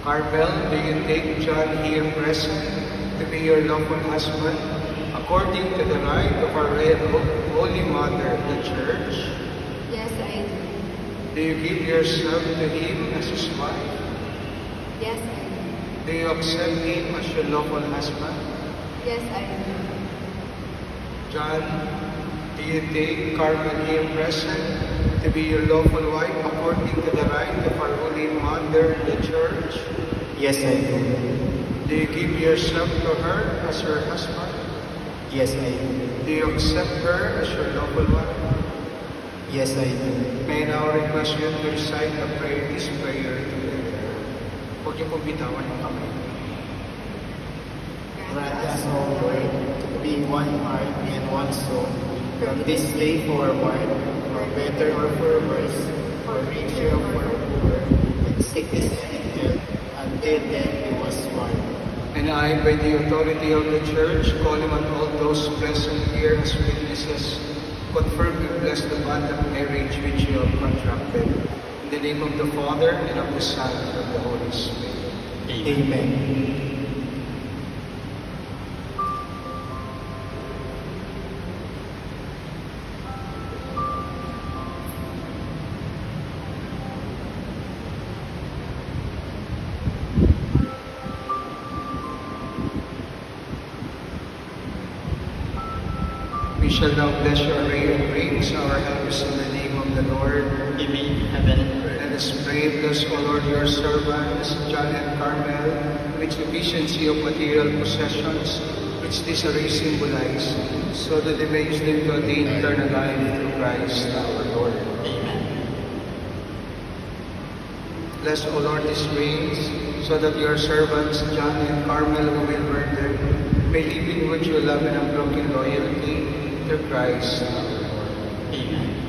Carmel, do you take John here present to be your lawful husband, according to the rite of our Holy Mother, the Church? Yes, I do. Do you give yourself to him as his wife? Yes, I do. Do you accept him as your lawful husband? Yes, I do. John, do you take Carmel here present to be your lawful wife, according to the rite of our Holy Mother, the Church? Yes, I do. Do you give yourself to her as your husband? Yes, I do. Do you accept her as your lawful wife? Yes, I do. May I now request you to recite this prayer together. Huwag niyo pong bitawan ang kamay. Grant us, O Lord, to be one heart and one soul, from this day forward, for better or for worse, for richer or for poor, in sickness and in health, until death do us part. And I, by the authority of the Church, calling on all those present here as witnesses, confirm and bless the bond of marriage which you have contracted. In the name of the Father, and of the Son, and of the Holy Spirit. Amen. We shall now bless your rings, our helps in the name of the Lord. Amen. Heaven and earth. Let us pray, bless, O Lord, your servants, John and Carmel, with sufficiency of material possessions, which this array symbolize, so that they may use them to attain eternal life through Christ our Lord. Amen. Bless, O Lord, these rings, so that your servants, John and Carmel, who will wear them, may live in mutual love and unbroken loyalty through Christ our Lord. Amen.